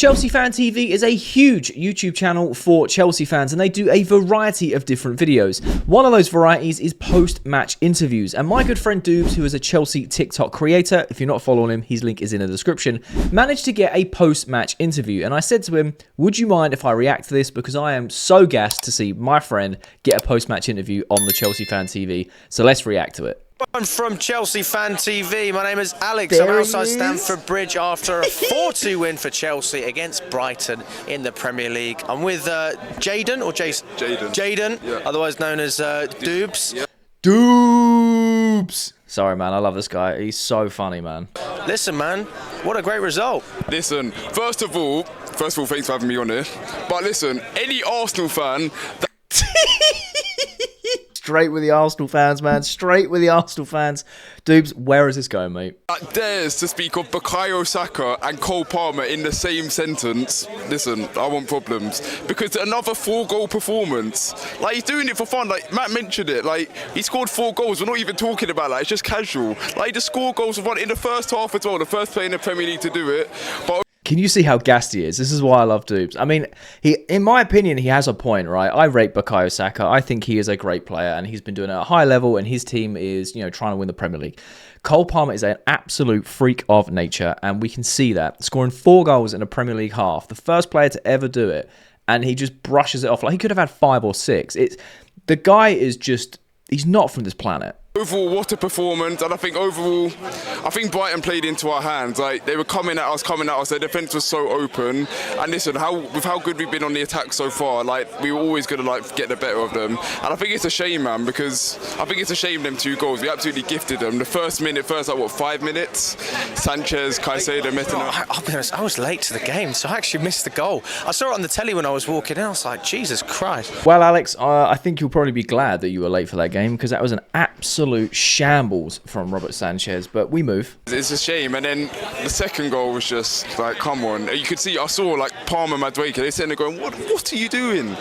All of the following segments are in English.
Chelsea Fan TV is a huge YouTube channel for Chelsea fans, and they do a variety of different videos. One of those varieties is post-match interviews, and my good friend DOOBZ, who is a Chelsea TikTok creator, if you're not following him, his link is in the description, managed to get a post-match interview. And I said to him, would you mind if I react to this? Because I am so gassed to see my friend get a post-match interview on the Chelsea Fan TV. So let's react to it. I'm from Chelsea Fan TV. My name is Alex. I'm outside Stamford Bridge after a 4-2 win for Chelsea against Brighton in the Premier League. I'm with Jaden or Jason? Jaden, yeah. Otherwise known as DOOBZ. Yeah. DOOBZ. Sorry, man. I love this guy. He's so funny, man. Listen, man. What a great result. Listen, first of all, thanks for having me on here. But listen, any Arsenal fan... Straight with the Arsenal fans, man. Straight with the Arsenal fans. DOOBZ, where is this going, mate? That dares to speak of Bukayo Saka and Cole Palmer in the same sentence. Listen, I want problems. Because another 4-goal performance. Like, he's doing it for fun. Like, Matt mentioned it. Like, he scored 4 goals. We're not even talking about that. It's just casual. Like, he just scored goals for fun in the first half as well. The first player in the Premier League to do it. But... Can you see how gassed he is? This is why I love DOOBZ. I mean, in my opinion, he has a point, right? I rate Bukayo Saka. I think he is a great player, and he's been doing it at a high level, and his team is, you know, trying to win the Premier League. Cole Palmer is an absolute freak of nature, and we can see that. Scoring 4 goals in a Premier League half, the first player to ever do it, and he just brushes it off. Like, he could have had 5 or 6. The guy is just, he's not from this planet. Overall, what a performance, and I think overall, Brighton played into our hands. Like, they were coming at us, their defence was so open, and listen, with how good we've been on the attack so far, like, we were always going to, like, get the better of them, and I think it's a shame, man, because I think it's a shame them 2 goals, we absolutely gifted them. The first, like, what, 5 minutes? Sanchez, Caicedo, Metana. I'll be honest, I was late to the game, so I actually missed the goal. I saw it on the telly when I was walking in, I was like, Jesus Christ. Well, Alex, I think you'll probably be glad that you were late for that game, because that was an absolute shambles from Robert Sanchez, but we move. It's a shame, and then the second goal was just like, come on. You could see, I saw like Palmer, Madueke, they're sitting there going, what are you doing?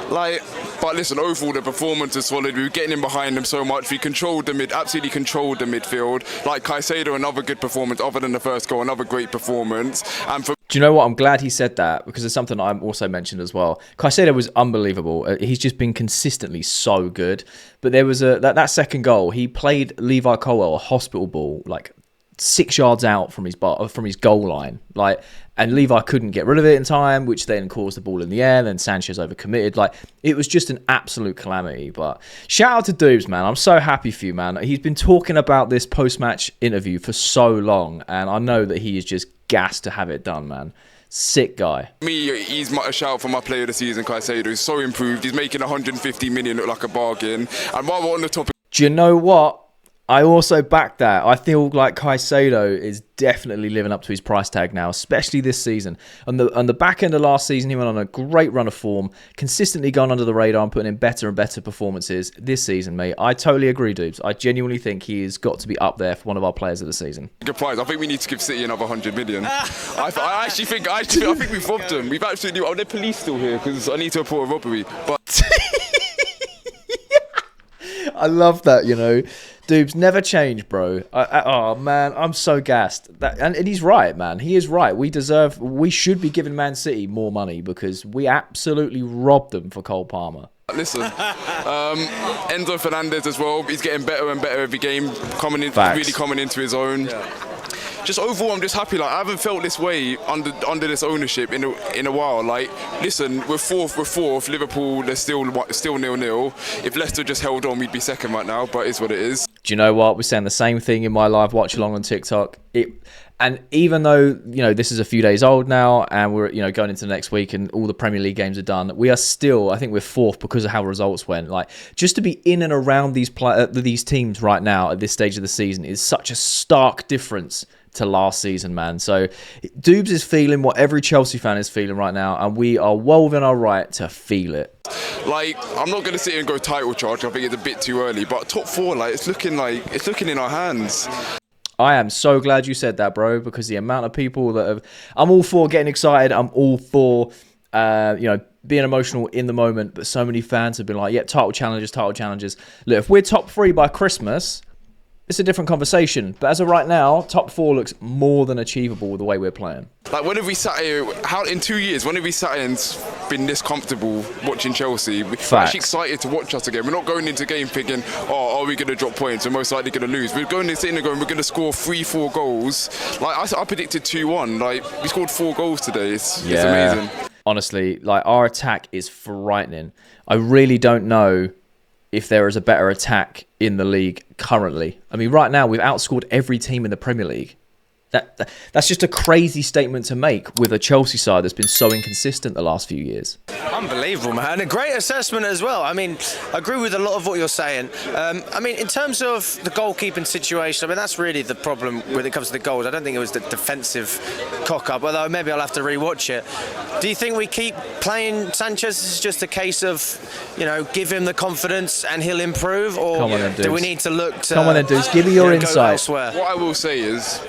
Like, but listen, overall the performance is solid. We were getting in behind them so much. We absolutely controlled the midfield. Like Caicedo, another good performance, other than the first goal, another great performance. And do you know what? I'm glad he said that, because it's something I'm also mentioned as well. Caicedo was unbelievable. He's just been consistently so good. But there was that second goal. He played Levi Colwill a hospital ball like 6 yards out from his goal line, like, and Levi couldn't get rid of it in time, which then caused the ball in the air. Then Sanchez overcommitted. Like, it was just an absolute calamity. But shout out to DOOBZ, man. I'm so happy for you, man. He's been talking about this post-match interview for so long, and I know that he is just gassed to have it done, man. Sick guy. He's a shout for my player of the season, Caicedo. He's so improved. He's making 150 million look like a bargain. And while we're on the topic, do you know what? I also back that. I feel like Caicedo is definitely living up to his price tag now, especially this season. On the back end of last season, he went on a great run of form, consistently gone under the radar and putting in better and better performances this season, mate. I totally agree, DOOBZ. I genuinely think he has got to be up there for one of our players of the season. Good prize. I think we need to give City another 100 million. I actually think we've robbed them. We've absolutely. Oh, the police still here because I need to report a robbery. But I love that, you know. DOOBZ, never change, bro. Oh, man, I'm so gassed. And he's right, man. He is right. We should be giving Man City more money because we absolutely robbed them for Cole Palmer. Listen, Enzo Fernandez as well. He's getting better and better every game, really coming into his own. Yeah. Just overall, I'm just happy. Like, I haven't felt this way under this ownership in a while. Like, listen, we're fourth. Liverpool, they're still 0-0. If Leicester just held on, we'd be second right now. But it's what it is. Do you know what? We're saying the same thing in my live watch along on TikTok. And even though, you know, this is a few days old now, and we're, you know, going into the next week, and all the Premier League games are done, we are still, I think we're fourth because of how results went. Like, just to be in and around these teams right now at this stage of the season is such a stark difference to last season, man. So DOOBZ is feeling what every Chelsea fan is feeling right now, and we are well within our right to feel it. Like, I'm not going to sit here and go title charge. I think it's a bit too early, but top 4, like, it's looking in our hands. I am so glad you said that, bro, because the amount of people that have... I'm all for getting excited. I'm all for, you know, being emotional in the moment, but so many fans have been like, yeah, title challenges. Look, if we're top 3 by Christmas, it's a different conversation. But as of right now, top 4 looks more than achievable with the way we're playing. Like, when have we sat here, in 2 years, when have we sat here and been this comfortable watching Chelsea? We're actually excited to watch us again. We're not going into the game thinking, oh, are we going to drop points? We're most likely going to lose. We're going into the going, we're going to score 3-4 goals. Like, I predicted 2-1. Like, we scored 4 goals today. It's amazing. Honestly, like, our attack is frightening. I really don't know if there is a better attack in the league currently. I mean, right now, we've outscored every team in the Premier League. That's just a crazy statement to make with a Chelsea side that's been so inconsistent the last few years. Unbelievable, man. A great assessment as well. I mean, I agree with a lot of what you're saying. I mean, in terms of the goalkeeping situation, I mean, that's really the problem when it comes to the goals. I don't think it was the defensive cock-up, although maybe I'll have to re-watch it. Do you think we keep playing Sanchez? This is just a case of, you know, give him the confidence and he'll improve? Or do we need to look to... Come on then, Dooz. Give me your insight. What I will say is...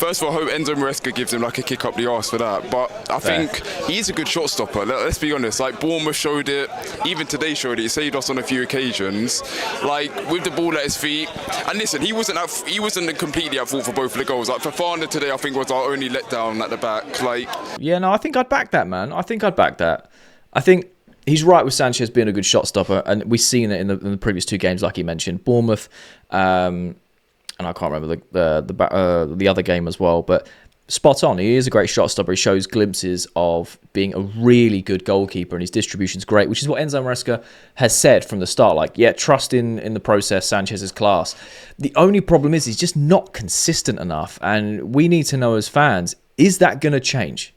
First of all, I hope Enzo Maresca gives him like a kick up the arse for that. But I think he's a good shot stopper. Let's be honest. Like, Bournemouth showed it. Even today showed it. He saved us on a few occasions. Like, with the ball at his feet. And listen, he wasn't completely at fault for both of the goals. Like, Fofana today, I think was our only letdown at the back. Like, yeah, no, I think I'd back that, man. I think he's right with Sanchez being a good shot stopper, and we've seen it in the previous 2 games, like he mentioned. Bournemouth. And I can't remember the other game as well, but spot on. He is a great shot stopper. He shows glimpses of being a really good goalkeeper, and his distribution's great, which is what Enzo Maresca has said from the start. Like, yeah, trust in the process. Sanchez's class. The only problem is he's just not consistent enough, and we need to know as fans, is that going to change?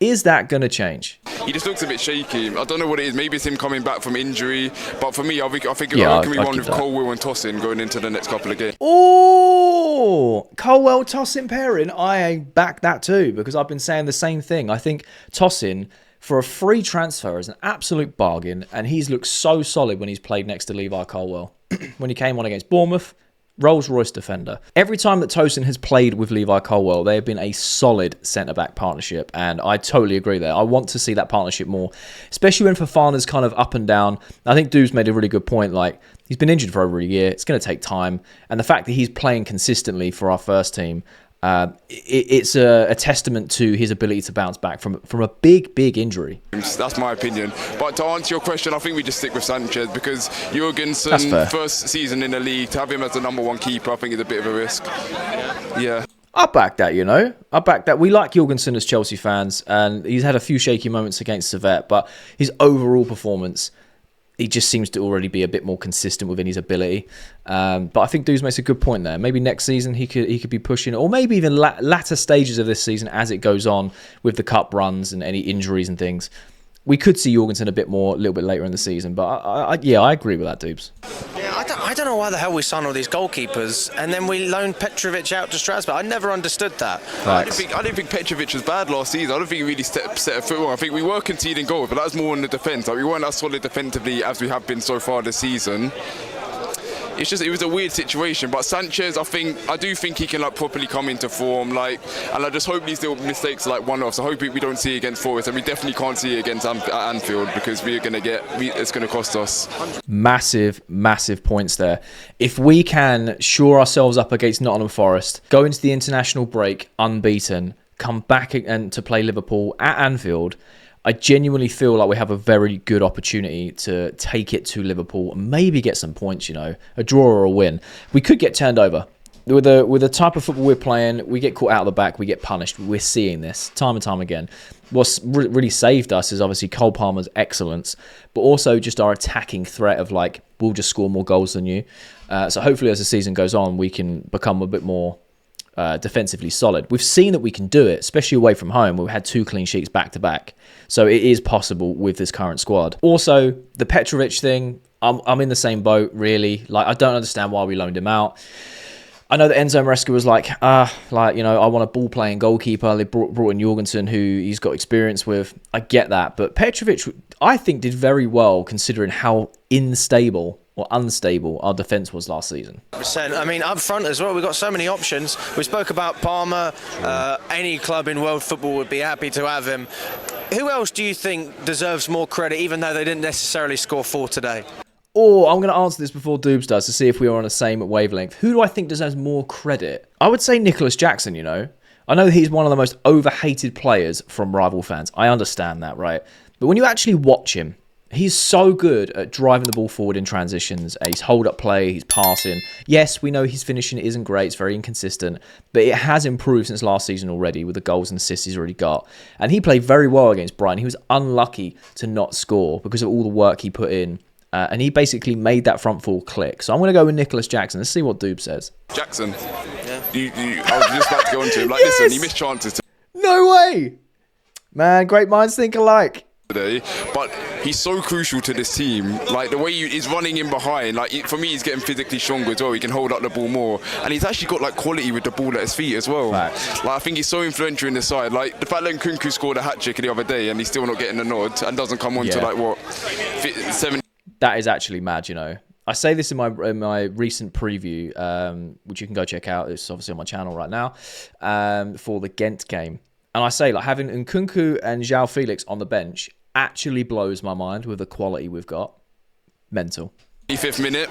Is that going to change? He just looks a bit shaky. I don't know what it is. Maybe it's him coming back from injury. But for me, I think it can be one with Colwell and Tosin going into the next couple of games. Oh, Colwell-Tosin pairing. I back that too, because I've been saying the same thing. I think Tosin, for a free transfer, is an absolute bargain. And he's looked so solid when he's played next to Levi Colwell. When he came on against Bournemouth, Rolls-Royce defender. Every time that Tosin has played with Levi Colwell, they have been a solid centre-back partnership, and I totally agree there. I want to see that partnership more, especially when Fofana's kind of up and down. I think DOOBZ made a really good point. Like, he's been injured for over a year. It's going to take time, and the fact that he's playing consistently for our first team, it's a testament to his ability to bounce back from a big injury. That's my opinion. But to answer your question, I think we just stick with Sanchez, because Jurgensen, first season in the league, to have him as the #1 keeper, I think is a bit of a risk. Yeah. I back that, you know. I back that. We like Jurgensen as Chelsea fans, and he's had a few shaky moments against Servette, but his overall performance, he just seems to already be a bit more consistent within his ability. But I think DOOBZ makes a good point there. Maybe next season he could be pushing, or maybe even latter stages of this season as it goes on with the cup runs and any injuries and things. We could see Jorgensen a little bit later in the season. But I agree with that, DOOBZ. Yeah, I don't know why the hell we sign all these goalkeepers and then we loan Petrovic out to Strasbourg. I never understood that. I didn't think Petrovic was bad last season. I don't think he really set a foot wrong. I think we were conceding goals, but that was more in the defence. Like, we weren't as solid defensively as we have been so far this season. It was a weird situation, but Sanchez, I do think he can properly come into form, and I just hope these little mistakes are one-offs. I hope we don't see it against Forest, and we definitely can't see it against Anfield, because it's going to cost us. Massive points there. If we can shore ourselves up against Nottingham Forest, go into the international break unbeaten, come back and to play Liverpool at Anfield, I genuinely feel like we have a very good opportunity to take it to Liverpool and maybe get some points, a draw or a win. We could get turned over. With the type of football we're playing, we get caught out of the back, we get punished. We're seeing this time and time again. What's really saved us is obviously Cole Palmer's excellence, but also just our attacking threat of we'll just score more goals than you. So hopefully as the season goes on, we can become a bit more defensively solid. We've seen that we can do it, especially away from home. We've had 2 clean sheets back to back, so it is possible with this current squad. Also, the Petrovic thing, I'm in the same boat, really. I don't understand why we loaned him out. I know that Enzo Maresca was I want a ball-playing goalkeeper. They brought in Jorgensen, who he's got experience with. I get that, but Petrovic, I think, did very well considering how unstable our defence was last season. I mean, up front as well, we've got so many options. We spoke about Palmer. Any club in world football would be happy to have him. Who else do you think deserves more credit, even though they didn't necessarily score 4 today? Or I'm going to answer this before DOOBZ does to see if we are on the same wavelength. Who do I think deserves more credit? I would say Nicholas Jackson, you know. I know he's one of the most overhated players from rival fans. I understand that, right? But when you actually watch him, he's so good at driving the ball forward in transitions. He's hold-up play, he's passing. Yes, we know his finishing isn't great. It's very inconsistent. But it has improved since last season already with the goals and assists he's already got. And he played very well against Brighton. He was unlucky to not score because of all the work he put in. And he basically made that front four click. So I'm going to go with Nicholas Jackson. Let's see what DOOBZ says. Jackson. Yeah. I was just about to go on to him. Like, yes! Listen, he missed chances No way! Man, great minds think alike. Today, but he's so crucial to this team. Like, the way he's running in behind, like, for me, he's getting physically stronger as well. He can hold up the ball more, and he's actually got like quality with the ball at his feet as well. Facts. Like, I think he's so influential in the side. Like, the fact that Nkunku scored a hat-trick the other day and he's still not getting the nod and doesn't come on to like what 7. That is actually mad, you know. I say this in my recent preview, which you can go check out. It's obviously on my channel right now, for the Ghent game. And I say, like, having Nkunku and João Felix on the bench actually blows my mind with the quality we've got. Mental. 85th minute.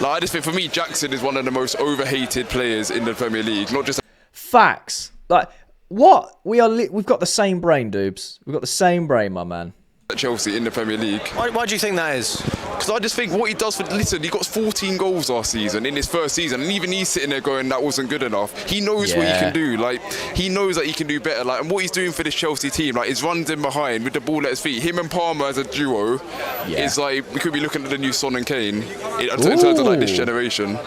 Like, I just think, for me, Jackson is one of the most overhated players in the Premier League. Not just... Facts. Like, what? We've got the same brain, DOOBZ. We've got the same brain, my man. Chelsea in the Premier League. Why do you think that is? Because I just think what he does for... Listen, he got 14 goals last season in his first season, and even he's sitting there going, that wasn't good enough. He knows what he can do. Like, he knows that he can do better. Like, and what he's doing for this Chelsea team, like, his runs in behind with the ball at his feet. Him and Palmer as a duo is like, we could be looking at the new Son and Kane in terms of like this generation.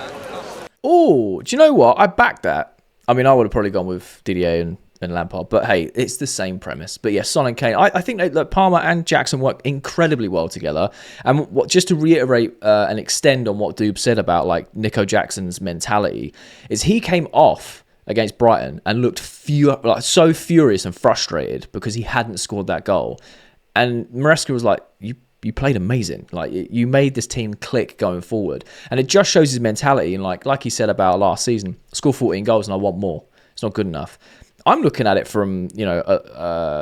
Oh, do you know what? I back that. I mean, I would have probably gone with Didier and Lampard, but hey, it's the same premise. But yeah, Son and Kane, I think that Palmer and Jackson work incredibly well together. And just to reiterate and extend on what DOOBZ said about like Nico Jackson's mentality, is he came off against Brighton and looked so furious and frustrated because he hadn't scored that goal. And Maresca was like, you played amazing. Like, you made this team click going forward. And it just shows his mentality. And like he said about last season, score 14 goals and I want more. It's not good enough. I'm looking at it from, you know,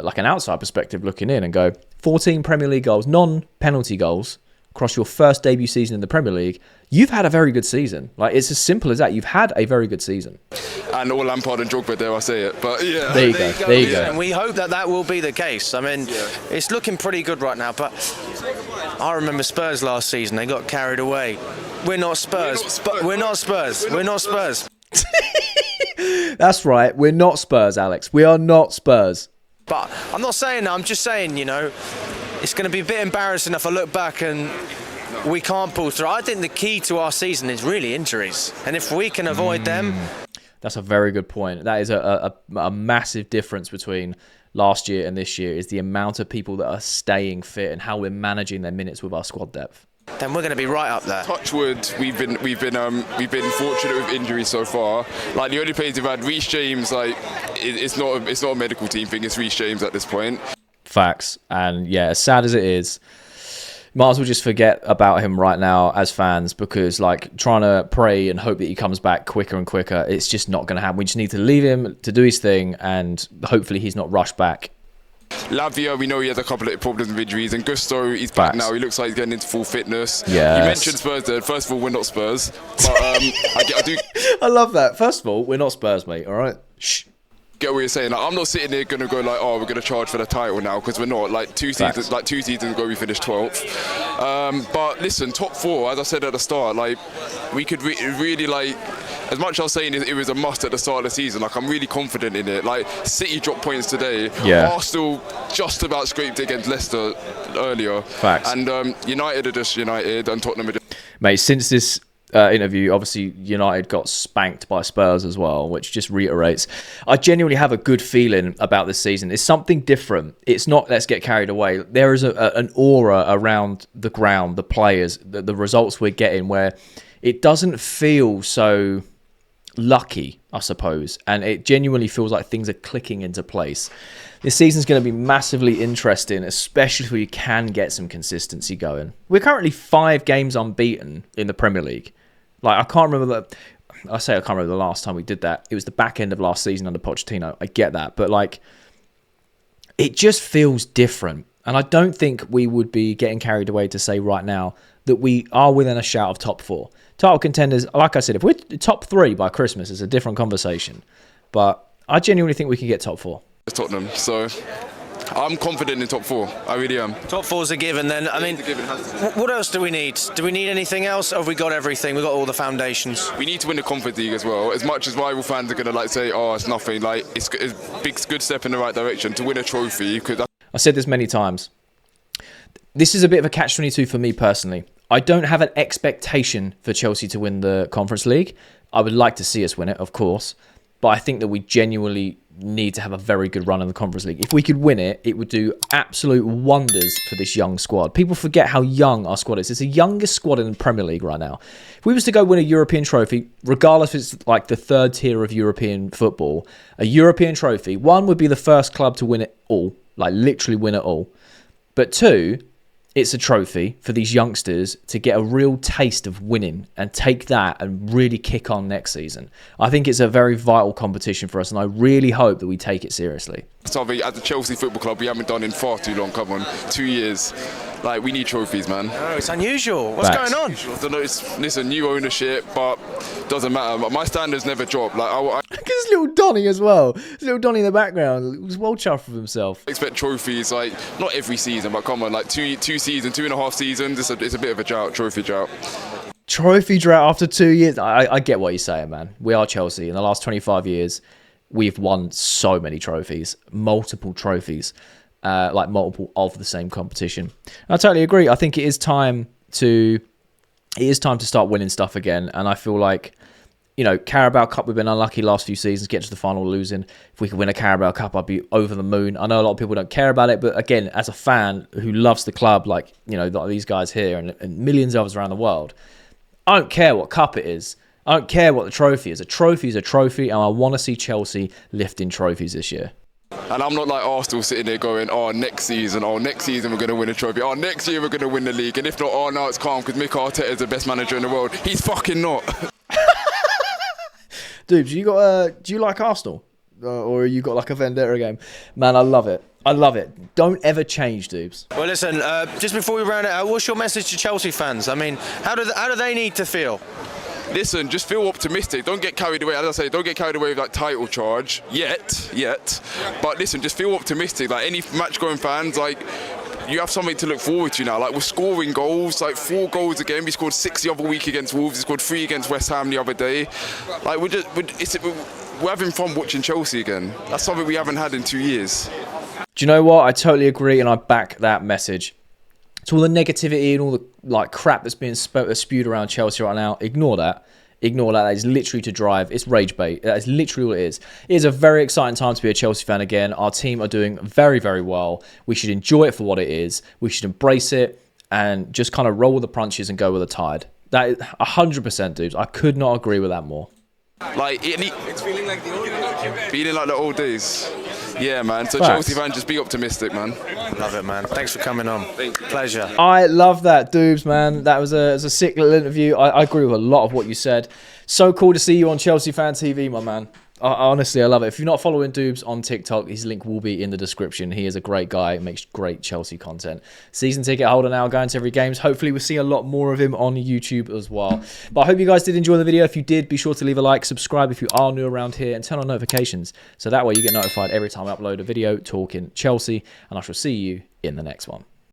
like an outside perspective looking in and go, 14 Premier League goals, non-penalty goals across your first debut season in the Premier League. You've had a very good season. Like, it's as simple as that. You've had a very good season. And all Lampard and Drogba, dare I say it. But yeah. There you go. And we hope that will be the case. I mean, it's looking pretty good right now. But I remember Spurs last season. They got carried away. We're not Spurs. We're not Spurs. We're not Spurs. That's right. We're not Spurs, Alex. We are not Spurs. But I'm not saying that. I'm just saying, you know, it's going to be a bit embarrassing if I look back and we can't pull through. I think the key to our season is really injuries. And if we can avoid them... That's a very good point. That is a massive difference between last year and this year, is the amount of people that are staying fit and how we're managing their minutes with our squad depth. Then we're going to be right up there. Touch wood, we've been fortunate with injuries so far. Like, the only players we've had, Reece James, like, it's not a medical team thing. It's Reece James at this point. Facts. And yeah, as sad as it is, might as well just forget about him right now as fans, because like trying to pray and hope that he comes back quicker and quicker, it's just not going to happen. We just need to leave him to do his thing, and hopefully he's not rushed back. Lavia, we know he has a couple of problems with injuries, and Gusto, he's back now. He looks like he's getting into full fitness. Yes. You mentioned Spurs there. First of all, we're not Spurs. But I do... I love that. First of all, we're not Spurs, mate. All right? Shh. Get what you're saying. Like, I'm not sitting there going to go like, oh, we're going to charge for the title now, because we're not. Like, two seasons ago, we finished 12th. But listen, top four, as I said at the start, like, we could really, like, as much as I was saying it was a must at the start of the season, like, I'm really confident in it. Like, City dropped points today. Yeah. Arsenal just about scraped against Leicester earlier. Facts. And United are just United, and Tottenham are just... Mate, since this interview, obviously United got spanked by Spurs as well, which just reiterates, I genuinely have a good feeling about this season. It's something different. It's not let's get carried away. There is an aura around the ground, the players, the results we're getting, where it doesn't feel so lucky, I suppose, and it genuinely feels like things are clicking into place. This season's going to be massively interesting, especially if we can get some consistency going. We're currently 5 games unbeaten in the Premier League. Like, I can't remember I can't remember the last time we did that. It was the back end of last season under Pochettino. I get that, but like, it just feels different. And I don't think we would be getting carried away to say right now that we are within a shout of top 4. Title contenders, like I said, if we're top 3 by Christmas, it's a different conversation. But I genuinely think we can get top 4. Tottenham, so I'm confident in top 4. I really am. Top 4's a given then. I mean, what else do we need? Do we need anything else? Or have we got everything? We've got all the foundations. We need to win the Conference League as well. As much as rival fans are going to like say, oh, it's nothing, like it's a big, good step in the right direction to win a trophy. I said this many times. This is a bit of a catch-22 for me personally. I don't have an expectation for Chelsea to win the Conference League. I would like to see us win it, of course. But I think that we genuinely need to have a very good run in the Conference League. If we could win it, it would do absolute wonders for this young squad. People forget how young our squad is. It's the youngest squad in the Premier League right now. If we was to go win a European trophy, regardless if it's like the 3rd tier of European football, a European trophy, 1 would be the first club to win it all, like literally win it all. But 2, it's a trophy for these youngsters to get a real taste of winning and take that and really kick on next season. I think it's a very vital competition for us, and I really hope that we take it seriously. Something at the Chelsea Football Club we haven't done in far too long. Come on, 2 years. Like, we need trophies, man. Oh, it's unusual. What's going on? I don't know, it's a new ownership, but doesn't matter. My standards never drop. Like, Look at this little Donny as well. This little Donny in the background. He was well chuffed with himself. I expect trophies, like, not every season, but come on, like two seasons, 2.5 seasons, it's a bit of a drought, trophy drought. Trophy drought after 2 years. I get what you're saying, man. We are Chelsea. In the last 25 years, we've won so many trophies, multiple trophies. Like multiple of the same competition. And I totally agree. I think it is time to start winning stuff again. And I feel like, you know, Carabao Cup, we've been unlucky last few seasons, get to the final losing. If we could win a Carabao Cup, I'd be over the moon. I know a lot of people don't care about it, but again, as a fan who loves the club, like, you know, these guys here and millions of us around the world, I don't care what cup it is. I don't care what the trophy is. A trophy is a trophy, and I want to see Chelsea lifting trophies this year. And I'm not like Arsenal sitting there going, oh, next season we're going to win a trophy. Oh, next year we're going to win the league. And if not, oh, no, it's calm because Mikel Arteta is the best manager in the world. He's fucking not. Dude, do you like Arsenal? Or you got like a vendetta game? Man, I love it. I love it. Don't ever change, Doobs. Well, listen, just before we round it out, what's your message to Chelsea fans? I mean, how do they need to feel? Listen, just feel optimistic. Don't get carried away. As I say, don't get carried away with that title charge yet. But listen, just feel optimistic. Like any match-going fans, like you have something to look forward to now. Like we're scoring goals, like 4 goals again. We scored 6 the other week against Wolves. We scored 3 against West Ham the other day. Like we're having fun watching Chelsea again. That's something we haven't had in 2 years. Do you know what? I totally agree, and I back that message. To all the negativity and all the like crap that's being spewed around Chelsea right now, ignore that. Ignore that. That is literally to drive. It's rage bait. That is literally all it is. It is a very exciting time to be a Chelsea fan again. Our team are doing very, very well. We should enjoy it for what it is. We should embrace it and just kind of roll with the punches and go with the tide. That is 100%, dudes. I could not agree with that more. Like it's feeling like the old days. Feeling like the old days. Yeah, man. So Facts. Chelsea fans, just be optimistic, man. Love it, man. Thanks for coming on. Pleasure. I love that, Doobs, man. That was a sick little interview. I agree with a lot of what you said. So cool to see you on Chelsea Fan TV, my man. Honestly, I love it. If you're not following Doobs on TikTok, his link will be in the description. He is a great guy, makes great Chelsea content. Season ticket holder now, going to every games. Hopefully, we'll see a lot more of him on YouTube as well. But I hope you guys did enjoy the video. If you did, be sure to leave a like, subscribe if you are new around here, and turn on notifications. So that way you get notified every time I upload a video talking Chelsea. And I shall see you in the next one.